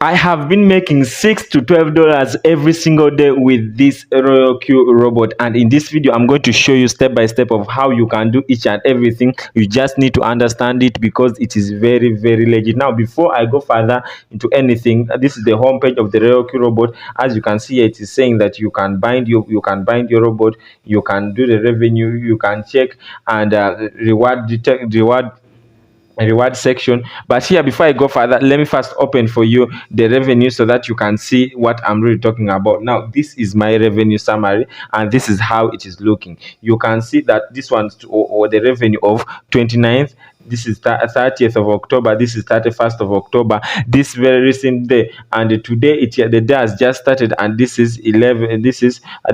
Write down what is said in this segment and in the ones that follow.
I have been making $6 to $12 every single day with this RoyalQ robot, and in this video I'm going to show you step by step of how you can do each and everything. You just need to understand it because it is very legit. Now, before I go further into anything, this is the homepage of the RoyalQ robot. As you can see, it is saying that you can bind your robot, you can do the revenue, you can check and reward section. But here, before I go further, let me first open for you the revenue so that you can see what I'm really talking about. Now, this is my revenue summary, and this is how it is looking. You can see that this one's or the revenue of 29th, this is 30th of October, this is 31st of October, this very recent day, and today the day has just started, and this is the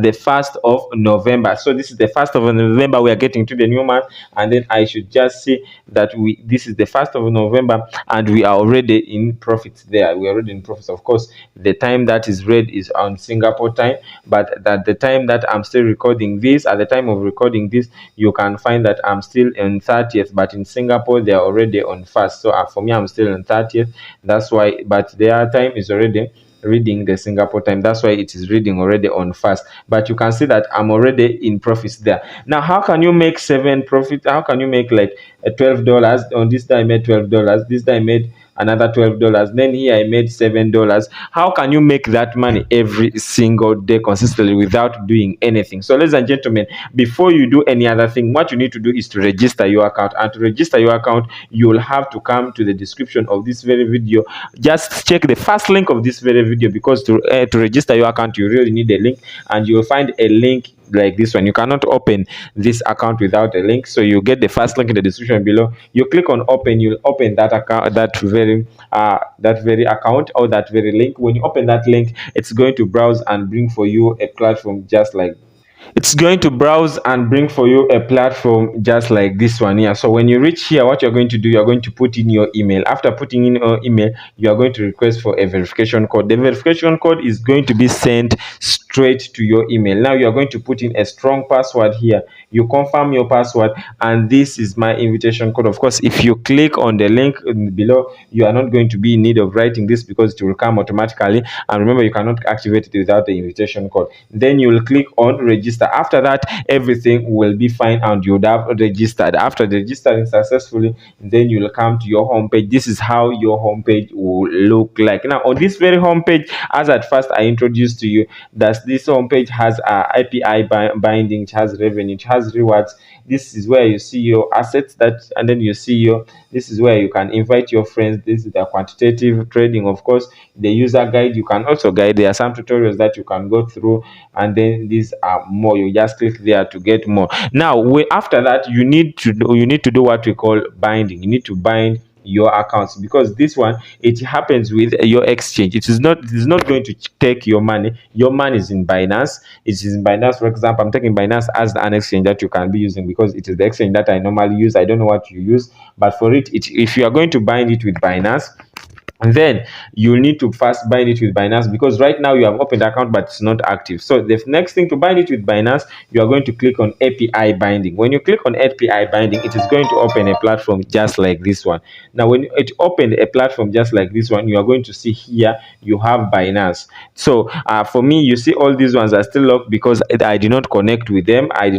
1st of November. So this is the 1st of November. We are getting to the new month, and then I should just see that this is the 1st of November, and we are already in profits there. We are already in profits. Of course, the time that is red is on Singapore time, but at the time that I'm still recording this, at the time of recording this, you can find that I'm still in 30th, but in Singapore they are already on 1st. So for me, I'm still in 30th. That's why, but their time is already reading the Singapore time. That's why it is reading already on 1st. But you can see that I'm already in profits there. Now, how can you make 7 profit? How can you make like $12? On this day I made $12. This day I made another $12. Then here I made $7. How can you make that money every single day consistently without doing anything? So, ladies and gentlemen, before you do any other thing, what you need to do is to register your account. And to register your account, you will have to come to the description of this very video. Just check the first link of this very video, because to register your account, you really need a link, and you will find a link like this one. You cannot open this account without a link, so you get the first link in the description below. You click on open, you'll open that account, that very account, or that very link. When you open that link, it's going to browse and bring for you a platform just like just like this one here. So when you reach here, what you're going to do, you're going to put in your email. After putting in your email, you are going to request for a verification code. The verification code is going to be sent straight to your email. Now you are going to put in a strong password here. You confirm your password, and this is my invitation code. Of course, if you click on the link below, you are not going to be in need of writing this because it will come automatically. And remember, you cannot activate it without the invitation code. Then you will click on register. After that, everything will be fine and you would have registered. After registering successfully, then you will come to your homepage. This is how your homepage will look like. Now, on this very homepage, as at first I introduced to you, that this homepage has API binding, it has revenue, it has rewards. This is where you see your assets, and then you see this is where you can invite your friends. This is the quantitative trading. Of course, the user guide, you can also guide. There are some tutorials that you can go through, and then these are more. You just click there to get more. Now, after that, you need to do what we call binding. You need to bind your accounts, because this one, it happens with your exchange. It is not going to take your money. Your money is in Binance. It is in Binance. For example, I'm taking Binance as an exchange that you can be using, because it is the exchange that I normally use. I don't know what you use, but for it, if you are going to bind it with Binance, and then you need to first bind it with Binance, because right now you have opened account but it's not active. So the next thing, to bind it with Binance, you are going to click on API binding. When you click on API binding, it is going to open a platform just like this one. Now, when it opened a platform just like this one, you are going to see here you have Binance. So for me, you see all these ones are still locked because I did not connect with them. I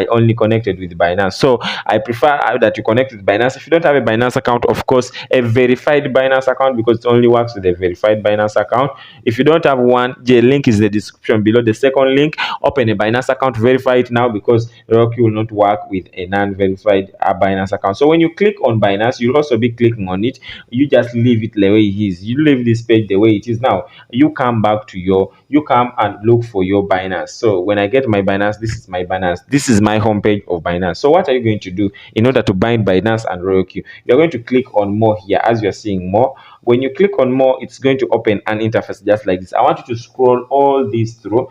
only connected with Binance. So I prefer that you connect with Binance. If you don't have a Binance account, of course, a verified Binance account, because it only works with a verified Binance account. If you don't have one, the link is in the description below. The second link, open a Binance account, verify it now, because RoyalQ will not work with a non-verified Binance account. So when you click on Binance, you'll also be clicking on it. You just leave it the way it is. You leave this page the way it is. Now you come and look for your Binance. So when I get my Binance, this is my Binance. This is my homepage of Binance. So what are you going to do in order to bind Binance and RoyalQ? You're going to click on more here. As you're seeing more, when you click on more, it's going to open an interface just like this. I want you to scroll all this through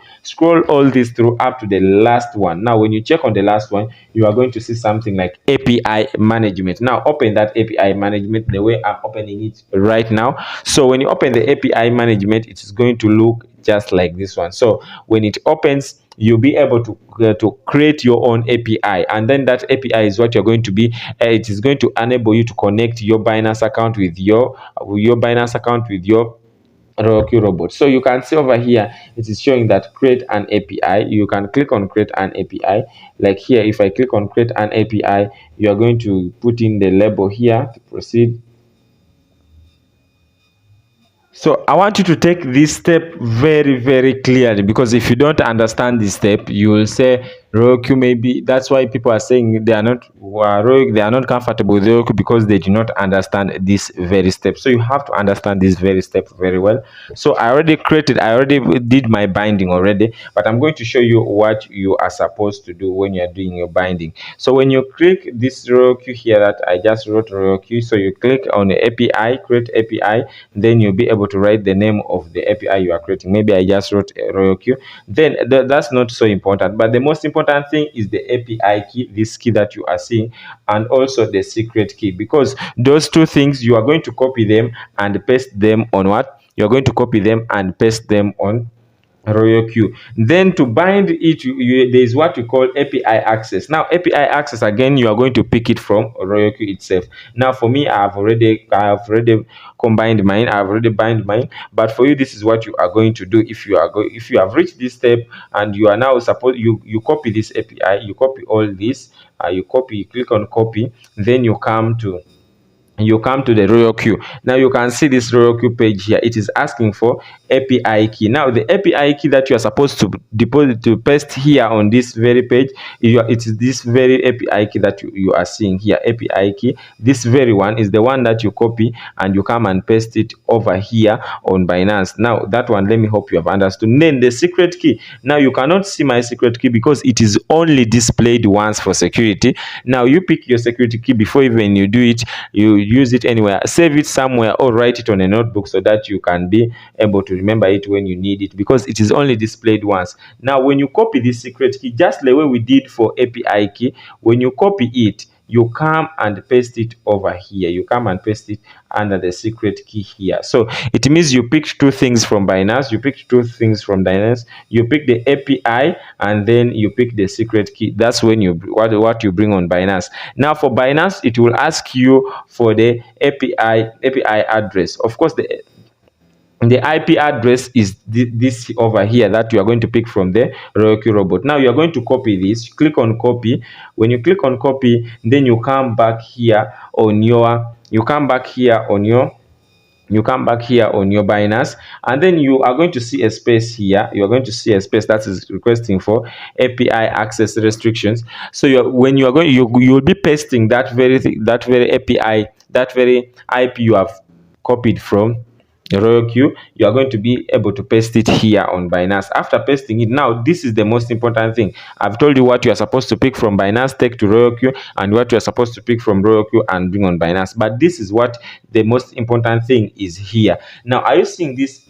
up to the last one. Now when you check on the last one, you are going to see something like API management. Now open that API management the way I'm opening it right now. So when you open the API management, it is going to look just like this one. So when it opens, you'll be able to create your own API, and then that API is what you're going to be. It is going to enable you to connect your Binance account with your RoyalQ robot. So you can see over here it is showing that create an API. You can click on create an API. Like here, if I click on create an API, you are going to put in the label here to proceed. So I want you to take this step very, very clearly, because if you don't understand this step, you will say RoyalQ, maybe that's why people are saying they are not they are not comfortable with RoyalQ, because they do not understand this very step. So you have to understand this very step very well. So I already did my binding already, but I'm going to show you what you are supposed to do when you are doing your binding. So when you click this RoyalQ here that I just wrote RoyalQ, so you click on the API, create API, then you'll be able to write the name of the API you are creating. Maybe I just wrote RoyalQ. Then that's not so important, but the most important thing is the API key, this key that you are seeing, and also the secret key, because those two things you are going to copy them and paste them on what? You're going to copy them and paste them on RoyalQ. Then to bind it, there is what we call API access. Now API access, again, you are going to pick it from RoyalQ itself. Now for me, I have already combined mine. I've already bind mine. But for you, this is what you are going to do. If you have reached this step and you are now supposed, you copy this API, you copy all this, you click on copy, then you come to the RoyalQ. Now you can see this RoyalQ page here. It is asking for API key. Now the API key that you are supposed to deposit, to paste here on this very page, it is this very API key that you are seeing here. API key, this very one is the one that you copy and you come and paste it over here on Binance. Now that one, let me hope you have understood. Then the secret key. Now you cannot see my secret key because it is only displayed once for security. Now you pick your security key before even you do it. You use it anywhere, save it somewhere, or write it on a notebook so that you can be able to remember it when you need it, because it is only displayed once. Now when you copy this secret key, just the way we did for API key, when you copy it, you come and paste it over here. You come and paste it under the secret key here. So it means you picked two things from Binance, you picked two things from Binance, you pick the API, and then you pick the secret key. That's when you what you bring on Binance. Now for Binance, it will ask you for the API address. Of course, the IP address is this over here that you are going to pick from the RoyalQ robot. Now you are going to copy this. Click on copy. When you click on copy, then you come back here on your Binance, and then you are going to see a space here. You are going to see a space that is requesting for API access restrictions. So when you are going, you will be pasting that very API, that very IP you have copied from RoyalQ. You are going to be able to paste it here on Binance. After pasting it, now this is the most important thing. I've told you what you are supposed to pick from Binance, take to RoyalQ, and what you are supposed to pick from RoyalQ and bring on Binance. But this is what the most important thing is here. Now, are you seeing this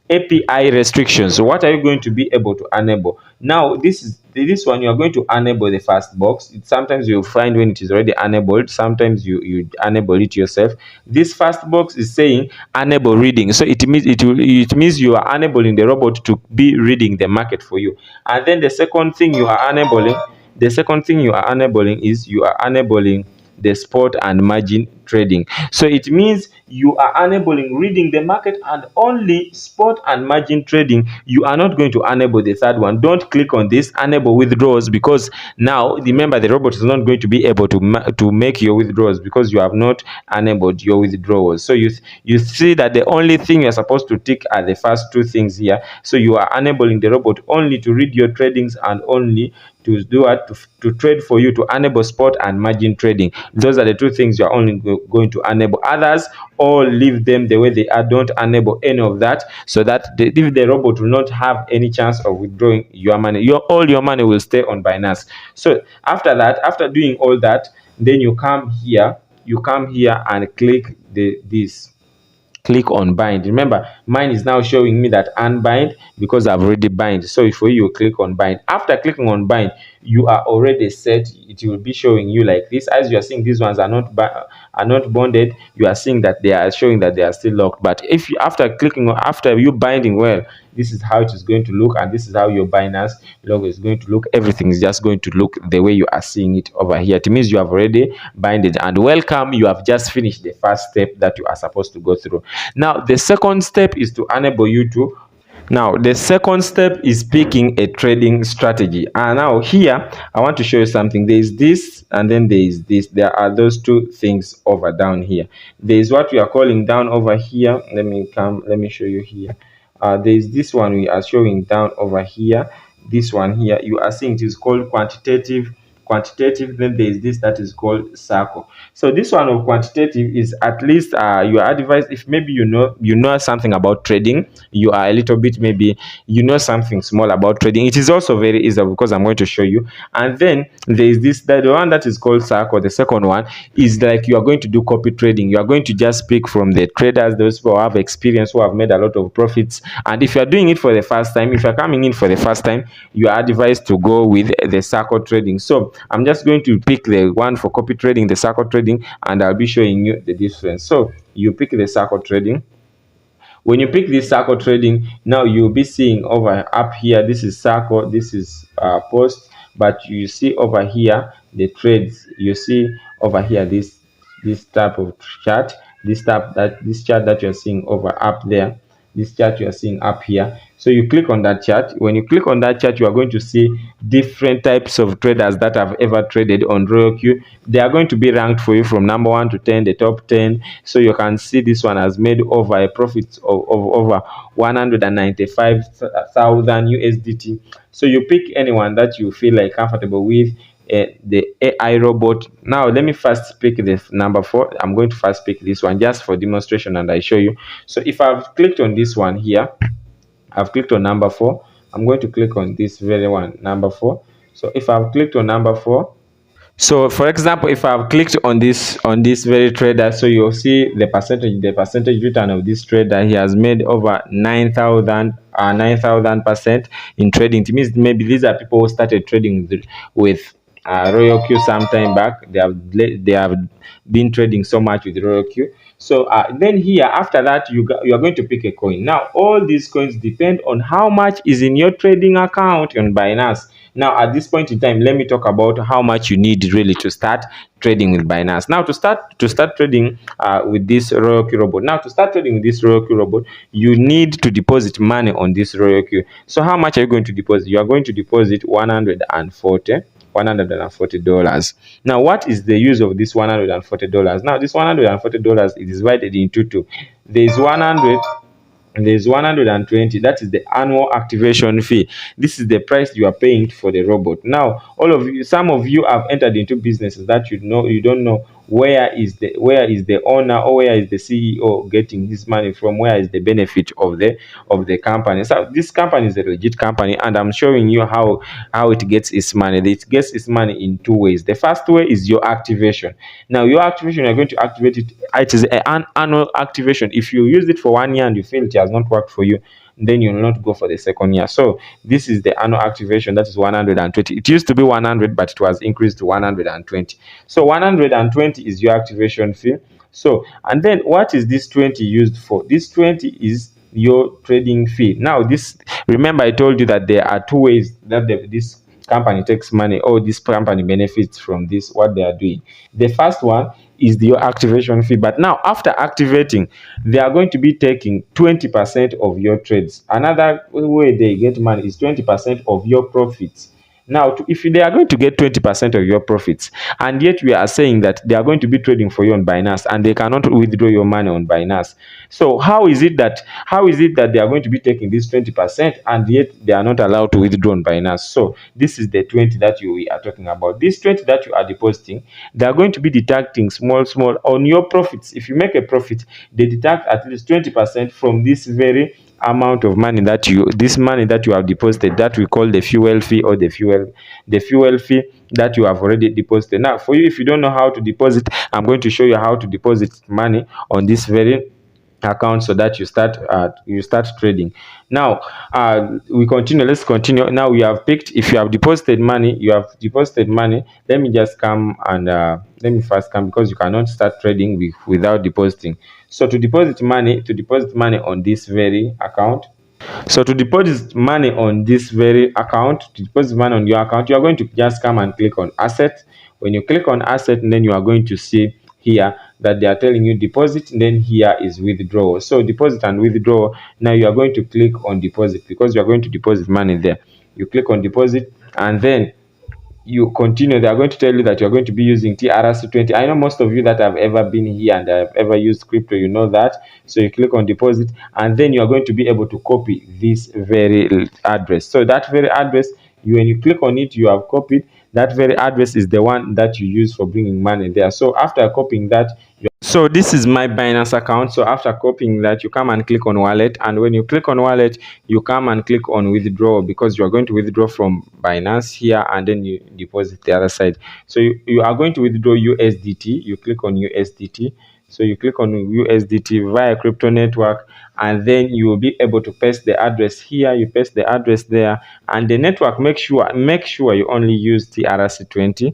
API restrictions? So what are you going to be able to enable? Now this one, you are going to enable the first box. Sometimes you'll find when it is already enabled, sometimes you enable it yourself. This first box is saying enable reading, so it means you are enabling the robot to be reading the market for you. And then the second thing you are enabling is you are enabling the spot and margin trading. So it means you are enabling reading the market and only spot and margin trading. You are not going to enable the third one. Don't click on this enable withdrawals, because now remember the robot is not going to be able to make your withdrawals because you have not enabled your withdrawals. So you see that the only thing you're supposed to tick are the first two things here. So you are enabling the robot only to read your tradings and only to do what, to trade for you, to enable spot and margin trading. Those are the two things you are only going to enable. Others, all leave them the way they are. Don't enable any of that, so that if the robot will not have any chance of withdrawing your money, all your money will stay on Binance. So after that, after doing all that, then you come here and click this. Click on bind. Remember, mine is now showing me that unbind because I've already bind. So for you, click on bind. After clicking on bind, you are already set. It will be showing you like this. As you are seeing, these ones are are not bonded, you are seeing that they are showing that they are still locked. But if you, after clicking on, after you binding well, this is how it is going to look, and this is how your Binance logo is going to look. Everything is just going to look the way you are seeing it over here. It means you have already binded, and welcome, you have just finished the first step that you are supposed to go through. Now the second step is to enable you to now, the second step is picking a trading strategy. And now here, I want to show you something. There is this, and then there is this. There are those two things over down here. There is what we are calling down over here. Let me show you here. There is this one we are showing down over here. This one here, you are seeing it is called quantitative. Then there is this that is called circle. So this one of quantitative is at least you are advised, if maybe you know something about trading, you are a little bit, maybe you know something small about trading. It is also very easy because I'm going to show you. And then there is this, the one that is called circle. The second one is like you are going to do copy trading. You are going to just pick from the traders, those who have experience, who have made a lot of profits. And if you are doing it for the first time, if you are coming in for the first time, you are advised to go with the circle trading. So I'm just going to pick the one for copy trading, the circle trading, and I'll be showing you the difference. So you pick the circle trading. When you pick this circle trading, now you'll be seeing over up here, this is circle, this is post, but you see over here the trades. You see over here this type of chart, this chart that you're seeing over up there, this chart you are seeing up here. So you click on that chart. When you click on that chart, you are going to see different types of traders that have ever traded on RoyalQ. They are going to be ranked for you from number 1 to 10, the top 10. So you can see this one has made over a profit of over 195,000 USDT. So you pick anyone that you feel like comfortable with. The AI robot. Now let me first pick the number 4. I'm going to first pick this one just for demonstration, and I show you. So if I've clicked on this one here, I've clicked on number 4. I'm going to click on this very one, number 4. So if I've clicked on number 4, so for example, if I've clicked on this very trader, so you'll see the percentage return of this trader. He has made over 9,000% in trading. It means maybe these are people who started trading with RoyalQ some time back. They have been trading so much with RoyalQ. So then here, after that, you are going to pick a coin. Now all these coins depend on how much is in your trading account on Binance. Now at this point in time, let me talk about how much you need really to start trading with Binance. Now to start trading with this RoyalQ robot. Now to start trading with this RoyalQ robot, you need to deposit money on this RoyalQ. So how much are you going to deposit? You are going to deposit $140. Now what is the use of this $140? Now this $140 is divided into two. There's 120. That is the annual activation fee. This is the price you are paying for the robot. Now some of you have entered into businesses that you don't know where is the owner, or where is the CEO getting his money from, where is the benefit of the company. So this company is a legit company, and I'm showing you how it gets its money. It gets its money in two ways. The first way is your activation. Now your activation, you're going to activate it. It is an annual activation. If you use it for 1 year and you feel it has not worked for you, then you will not go for the second year. So this is the annual activation. That is 120. It used to be 100, but it was increased to 120. So 120 is your activation fee. So, and then what is this 20 used for? This 20 is your trading fee. Now this, remember I told you that there are two ways that this company takes money, or this company benefits from this, what they are doing. The first one is your activation fee. But now after activating, they are going to be taking 20% of your trades. Another way they get money is 20% of your profits. Now, if they are going to get 20% of your profits, and yet we are saying that they are going to be trading for you on Binance, and they cannot withdraw your money on Binance. So how is it that they are going to be taking this 20%, and yet they are not allowed to withdraw on Binance? So this is the 20 that we are talking about. This 20 that you are depositing, they are going to be deducting small on your profits. If you make a profit, they deduct at least 20% from this very amount of money that you have deposited, that we call the fuel fee, or the fuel fee that you have already deposited. Now for you, if you don't know how to deposit, I'm going to show you how to deposit money on this very account so that you start trading. Now we continue. Let's continue. Now we have picked, if you have deposited money, let me just come and let me first come, because you cannot start trading without depositing. So to deposit money on this very account, so to deposit money on this very account, to deposit money on your account, you are going to just come and click on asset. When you click on asset, then you are going to see here that they are telling you deposit, and then here is withdrawal. So deposit and withdrawal. Now you are going to click on deposit, because you are going to deposit money there. You click on deposit, and then you continue. They are going to tell you that you're going to be using TRC20. I know most of you that have ever been here and have ever used crypto, you know that. So you click on deposit, and then you are going to be able to copy this very address. So that very address, when you click on it, you have copied. That very address is the one that you use for bringing money there. So after copying that, so this is my Binance account. So after copying that, you come and click on wallet, and when you click on wallet, you come and click on withdraw, because you are going to withdraw from Binance here, and then you deposit the other side. So you are going to withdraw USDT. You click on USDT. So you click on USDT via crypto network, and then you will be able to paste the address here. You paste the address there, and the network, make sure you only use TRC20.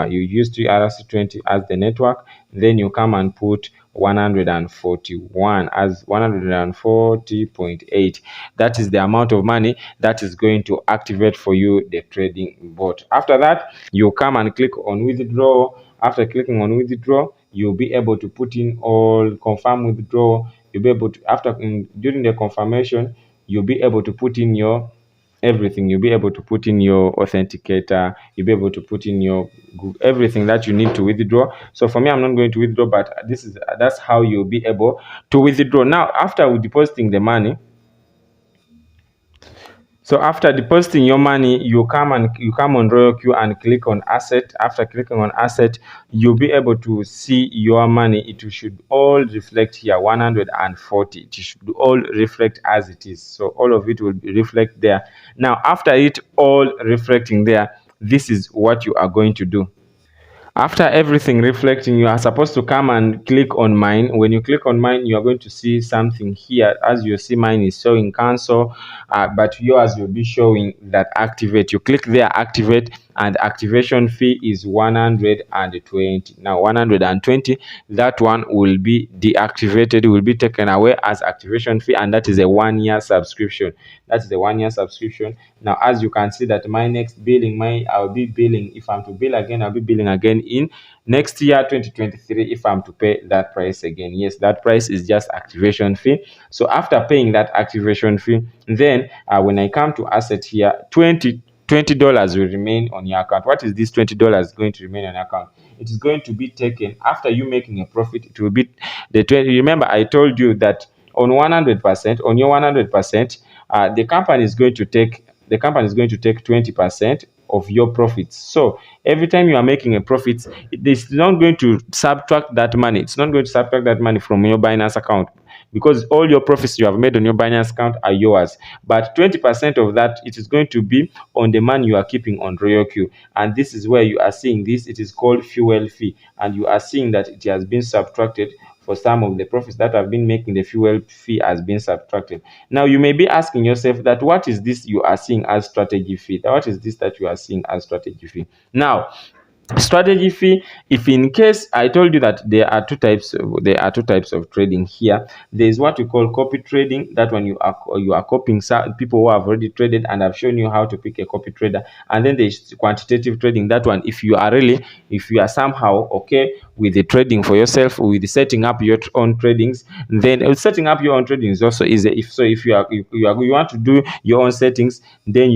You use TRC20 as the network. Then you come and put 141 as 140.8. That is the amount of money that is going to activate for you the trading bot. After that, you come and click on withdraw. After clicking on withdraw, you'll be able to put in all confirm withdrawal. You'll be able to, during the confirmation, you'll be able to put in your everything. You'll be able to put in your authenticator. You'll be able to put in your everything that you need to withdraw. So for me, I'm not going to withdraw, but that's how you'll be able to withdraw. Now after depositing the money, so after depositing your money, you come on RoyalQ and click on asset. After clicking on asset, you'll be able to see your money. It should all reflect here 140. It should all reflect as it is. So all of it will reflect there. Now after it all reflecting there, this is what you are going to do. After everything reflecting, you are supposed to come and click on mine. When you click on mine, you are going to see something here. As you see, mine is showing cancel, but yours will be showing that activate. You click there, activate, and activation fee is 120. Now 120, that one will be deactivated, will be taken away as activation fee, and that is a 1-year subscription. That's the 1-year subscription. Now as you can see that my next billing, I'll be billing, if I'm to bill again, I'll be billing again in next year 2023 if I'm to pay that price again. Yes, that price is just activation fee. So after paying that activation fee, then when I come to asset here, $20 will remain on your account. What is this $20 going to remain on your account? It is going to be taken after you making a profit. It will be the 20. Remember, I told you that on 100%, on your 100%, the company is going to take 20% of your profits. So every time you are making a profit, it's not going to subtract that money. It's not going to subtract that money from your Binance account, because all your profits you have made on your Binance account are yours. But 20% of that, it is going to be on the money you are keeping on RoyalQ. And this is where you are seeing this. It is called fuel fee. And you are seeing that it has been subtracted. For some of the profits that have been making, the fuel fee has been subtracted. Now you may be asking yourself that what is this you are seeing as strategy fee? What is this that you are seeing as strategy fee? Now strategy fee, if in case I told you that there are two types of trading here. There is what we call copy trading. That one you are copying some people who have already traded, and I've shown you how to pick a copy trader. And then there's quantitative trading. That one, if you are somehow okay with the trading for yourself, with setting up your own tradings, then setting up your own trading is also easy. If you want to do your own settings, then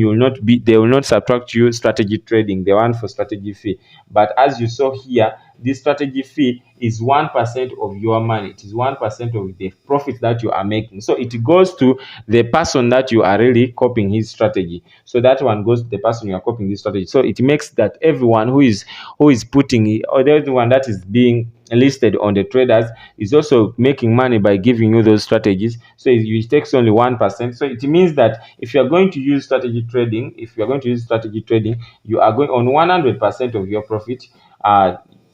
they will not subtract you strategy trading, the one for strategy fee. But as you saw here, this strategy fee is 1% of your money. It is 1% of the profit that you are making. So it goes to the person that you are really copying his strategy. So that one goes to the person you are copying this strategy. So it makes that everyone who is putting, or everyone that is being listed on the traders is also making money by giving you those strategies. So it takes only 1%. So it means that if you are going to use strategy trading, you are going on 100% of your profit.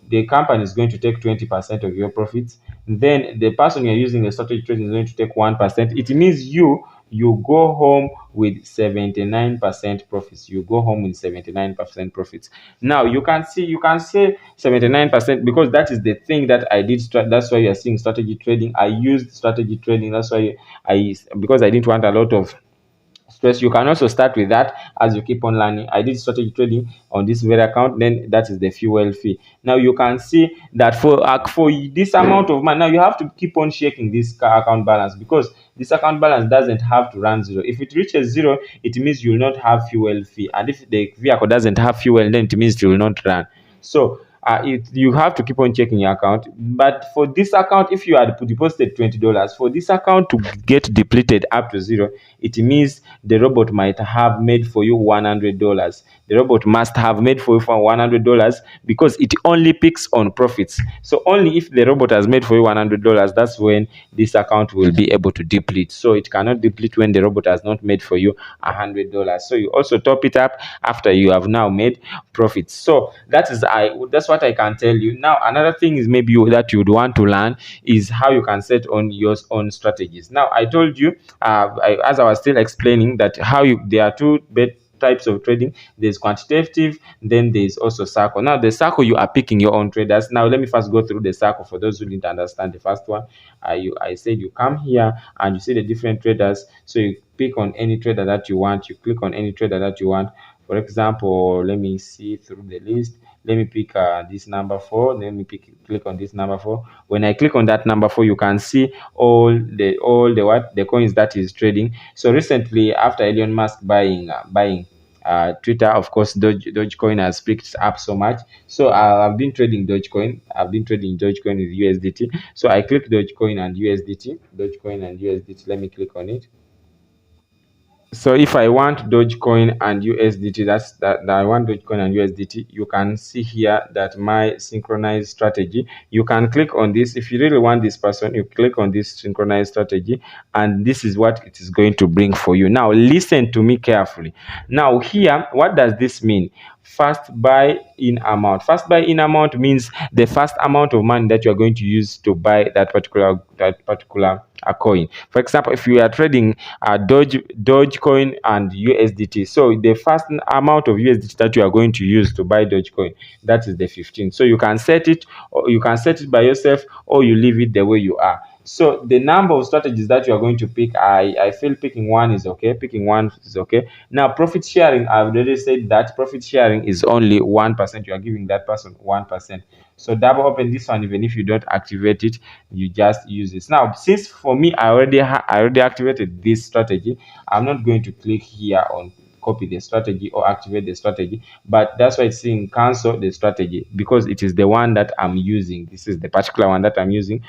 the company is going to take 20% of your profits. Then the person you're using the strategy trading is going to take 1%. It means you go home with 79% profits. You go home with 79% profits. Now you can say 79% because that is the thing that I did. That's why you are seeing strategy trading. I used strategy trading. That's why because I didn't want a lot of stress. You can also start with that as you keep on learning. I did strategy trading on this very account, then that is the fuel fee. Now you can see that for this amount of money, now you have to keep on checking this account balance, because this account balance doesn't have to run zero. If it reaches zero, it means you will not have fuel fee, and if the vehicle doesn't have fuel, then it means it will not run. So you have to keep on checking your account. But for this account, if you had deposited $20, for this account to get depleted up to zero, it means the robot might have made for you $100. The robot must have made for you for $100, because it only picks on profits. So only if the robot has made for you $100, that's when this account will be able to deplete. So it cannot deplete when the robot has not made for you $100. So you also top it up after you have now made profits. So that's what I can tell you. Now another thing is maybe that you would want to learn is how you can set on your own strategies. Now I told you, as I was still explaining, that there are two types of trading. There's quantitative, then there's also circle. Now the circle, you are picking your own traders. Now let me first go through the circle for those who didn't understand the first one. I said you come here and you see the different traders. So you pick on any trader that you want. You click on any trader that you want. For example, let me see through the list. Let me pick this number 4. Let me click on this number 4. When I click on that number 4, you can see all the coins that is trading. So recently, after Elon Musk buying Twitter, of course, Dogecoin has picked up so much. So I've been trading Dogecoin. I've been trading Dogecoin with USDT. So I click Dogecoin and USDT. Dogecoin and USDT. Let me click on it. So if I want Dogecoin and USDT, that I want Dogecoin and USDT, you can see here that my synchronized strategy. You can click on this. If you really want this person, you click on this synchronized strategy, and this is what it is going to bring for you. Now listen to me carefully. Now here, what does this mean? First buy in amount. First buy in amount means the first amount of money that you are going to use to buy that particular a coin. For example, if you are trading Dogecoin and USDT, so the first amount of USDT that you are going to use to buy Dogecoin, that is the 15. So you can set it, or you can set it by yourself, or you leave it the way you are. So the number of strategies that you are going to pick, I feel picking one is okay. Picking one is okay. Now profit sharing, I've already said that profit sharing is only 1%. You are giving that person 1%. So double open this one. Even if you don't activate it, you just use this. Now since for me I already activated this strategy, I'm not going to click here on copy the strategy or activate the strategy, but that's why it's saying cancel the strategy, because it is the one that I'm using. This is the particular one that I'm using.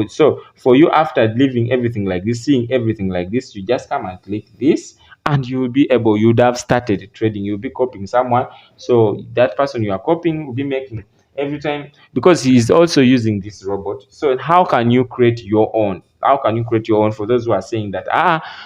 So for you, after leaving everything like this, seeing everything like this, you just come and click this, and you will be able, you'd have started trading. You'll be copying someone, so that person you are copying will be making every time, because he is also using this robot. So how can you create your own? How can you create your own? For those who are saying that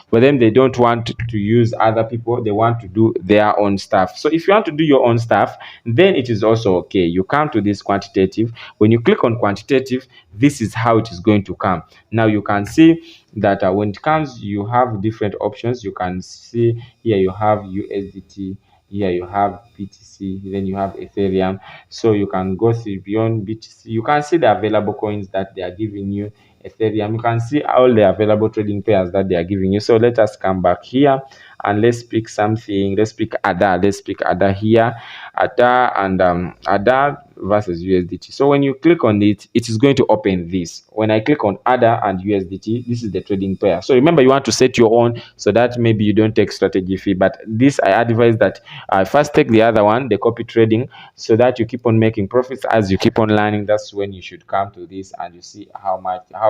for them, they don't want to use other people, they want to do their own stuff. So if you want to do your own stuff, then it is also okay. You come to this quantitative. When you click on quantitative, this is how it is going to come. Now you can see that when it comes, you have different options. You can see here you have USDT, here you have BTC, then you have Ethereum. So you can go through beyond BTC. You can see the available coins that they are giving you. Ethereum, you can see all the available trading pairs that they are giving you. So let us come back here and let's pick something. Let's pick ADA. Let's pick ADA here. ADA and ADA versus USDT. So when you click on it, it is going to open this. When I click on ADA and USDT, this is the trading pair. So remember, you want to set your own so that maybe you don't take strategy fee. But this, I advise that first take the other one, the copy trading, so that you keep on making profits as you keep on learning. That's when you should come to this and you see how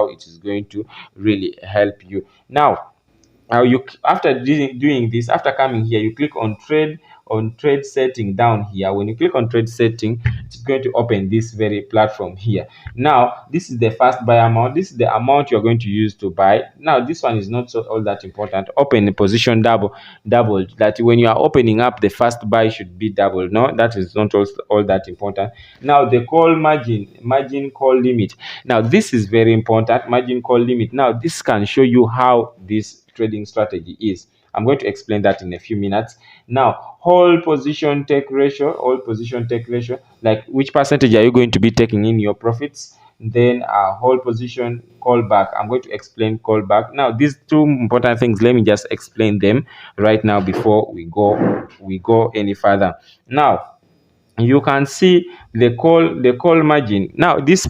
it is going to really help you. Now you after doing this, after coming here, you click on trade on trade setting down here. When you click on trade setting, it's going to open this very platform here. Now this is the first buy amount. This is the amount you're going to use to buy. Now this one is not so all that important. Open the position doubled, that when you are opening up, the first buy should be doubled. No, that is not all that important. Now the call margin call limit. Now this is very important. Margin call limit. Now this can show you how this trading strategy is. I'm going to explain that in a few minutes. Now, whole position take ratio, like which percentage are you going to be taking in your profits? Then whole position callback. I'm going to explain callback. Now, these two important things, let me just explain them right now before we go any further. Now, you can see the call margin. Now this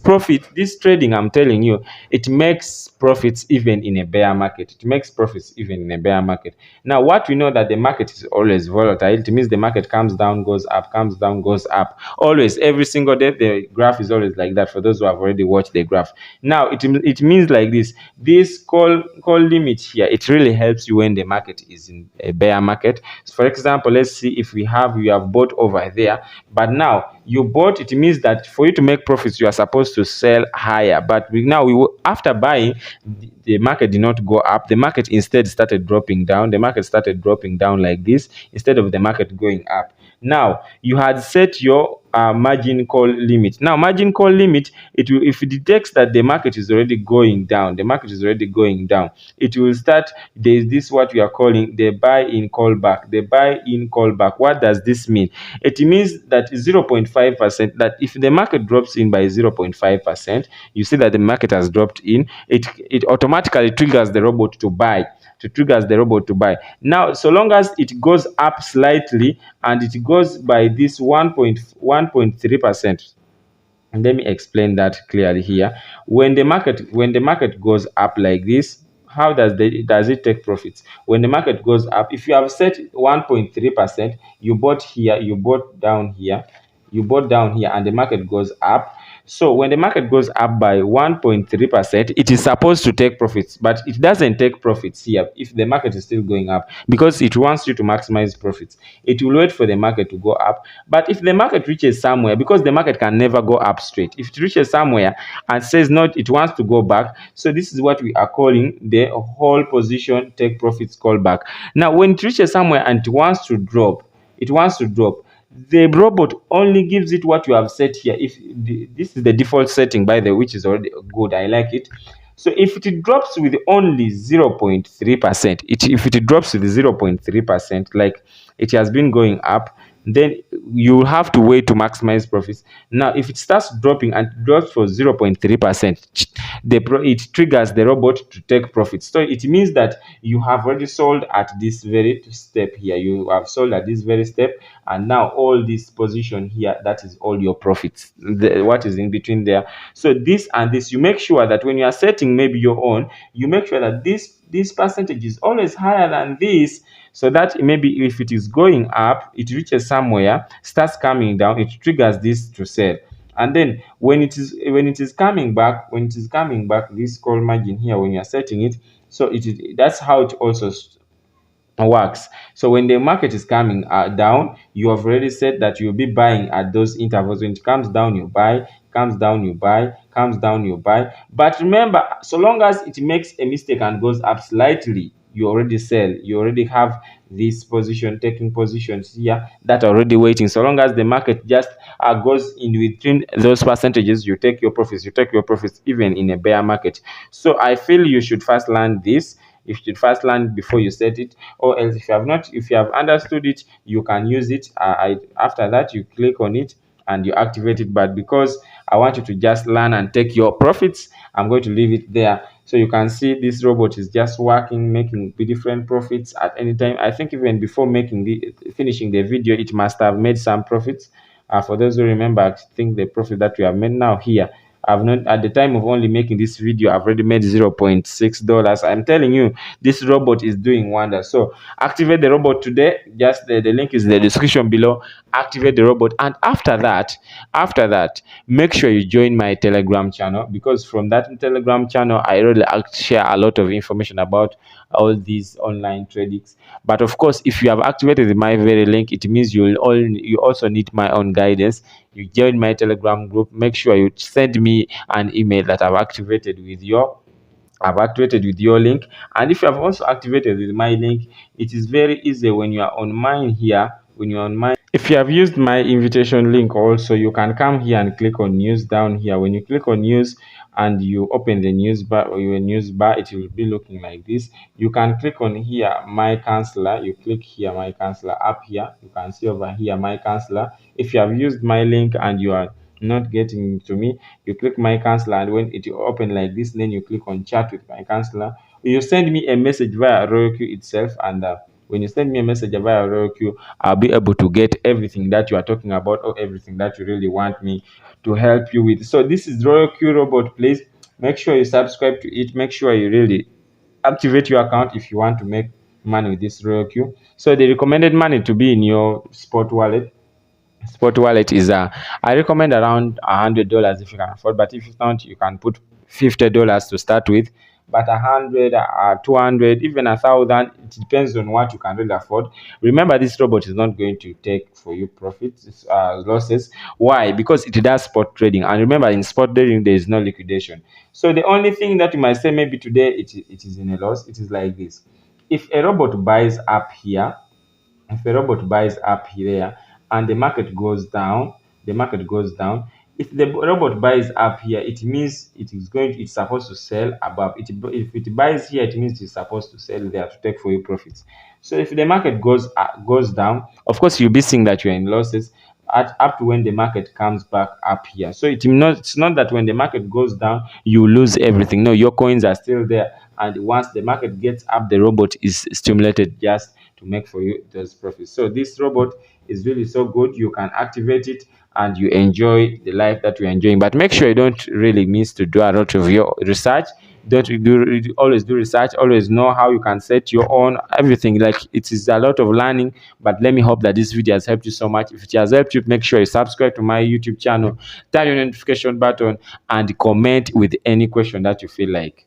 trading, I'm telling you, it makes profits even in a bear market. Now what we know, that the market is always volatile. It means the market comes down, goes up, comes down, goes up, always, every single day. The graph is always like that. For those who have already watched the graph, now it means like this call limit here, it really helps you when the market is in a bear market. So for example, let's see, if you have bought over there, but now you bought, it means that for you to make profits, you are supposed to sell higher. But after buying, the market did not go up. The market instead started dropping down. The market started dropping down like this, instead of the market going up. Now you had set your margin call limit. Now margin call limit, if it detects that the market is already going down, it will start. There is this, what we are calling the buy in callback. What does this mean? It means that 0.5%, that if the market drops in by 0.5%, you see that the market has dropped in, it automatically triggers the robot to buy. Now, so long as it goes up slightly and it goes by this 1.3%. And let me explain that clearly here. When the market goes up like this, how does it take profits? When the market goes up, if you have set 1.3%, you bought here, you bought down here, and the market goes up. So when the market goes up by 1.3%, it is supposed to take profits, but it doesn't take profits here if the market is still going up, because it wants you to maximize profits. It will wait for the market to go up. But if the market reaches somewhere, because the market can never go up straight, if it reaches somewhere and says not, it wants to go back. So this is what we are calling the whole position take profits callback. Now when it reaches somewhere and it wants to drop, the robot only gives it what you have set here. If this is the default setting, by the way, which is already good, I like it. So if it drops with only 0.3%, if it drops with 0.3%, like it has been going up, then you have to wait to maximize profits. Now if it starts dropping and drops for 0.3%, it triggers the robot to take profits. So it means that you have already sold at this very step here. You have sold at this very step, and now all this position here, that is all your profits, what is in between there. So this and this, you make sure that when you are setting maybe your own, you make sure that this percentage is always higher than this, so that maybe if it is going up, it reaches somewhere, starts coming down, it triggers this to sell. And then when it is coming back, this call margin here, when you are setting it, so that's how it also works. So when the market is coming down, you have already said that you'll be buying at those intervals. When it comes down, you buy, comes down, you buy, comes down, you buy. But remember, so long as it makes a mistake and goes up slightly, you already sell. You already have this taking positions here that are already waiting. So long as the market just goes in between those percentages, you take your profits. Even in a bear market. So I feel you should first learn this. You should first learn before you set it, or else if you have understood it, you can use it. After that, you click on it and you activate it. But because I want you to just learn and take your profits, I'm going to leave it there. So you can see this robot is just working, making different profits at any time. I think even before finishing the video, it must have made some profits. For those who remember, I think the profit that we have made now here, I've not, at the time of only making this video, I've already made $0.6. I'm telling you, this robot is doing wonders. So activate the robot today. Just the link is in the description below. Activate the robot, and after that, make sure you join my Telegram channel, because from that Telegram channel, I really share a lot of information about all these online tradings. But of course, if you have activated the my very link, it means you also need my own guidance. You join my Telegram group. Make sure you send me an email that I've activated with your link. And if you have also activated with my link, it is very easy when you are on mine here. When you're on mine, if you have used my invitation link also, you can come here and click on news down here. When you click on news and you open the news bar or your news bar, it will be looking like this. You can click on here my counselor. You click here my counselor up here. You can see over here my counselor. If you have used my link and you are not getting to me, you click my counselor, and when it will open like this, then you click on chat with my counselor. You send me a message via RoyalQ itself, and when you send me a message via RoyalQ, I'll be able to get everything that you are talking about or everything that you really want me to help you with. So this is RoyalQ Robot. Please make sure you subscribe to it. Make sure you really activate your account if you want to make money with this RoyalQ. So the recommended money to be in your spot wallet. Spot wallet is I recommend around $100 if you can afford, but if you don't, you can put $50 to start with. But 100, 200, even 1,000, it depends on what you can really afford. Remember, this robot is not going to take for you profits, losses. Why? Because it does spot trading, and remember, in spot trading there is no liquidation. So the only thing that you might say maybe today it is in a loss. It is like this: if a robot buys up here, if a robot buys up here and the market goes down, the market goes down. If the robot buys up here, it means it's supposed to sell above. If it buys here, it means it's supposed to sell there to take for you profits. So if the market goes down, of course you'll be seeing that you're in losses at up to when the market comes back up here. So it's not that when the market goes down you lose everything. No, your coins are still there, and once the market gets up, the robot is stimulated just to make for you those profits. So this robot is really so good. You can activate it and you enjoy the life that you're enjoying. But make sure you don't really miss to do a lot of your research. Don't do always do research, always know how you can set your own everything. Like, it is a lot of learning. But let me hope that this video has helped you so much. If it has helped you, make sure you subscribe to my YouTube channel, turn your notification button, and comment with any question that you feel like.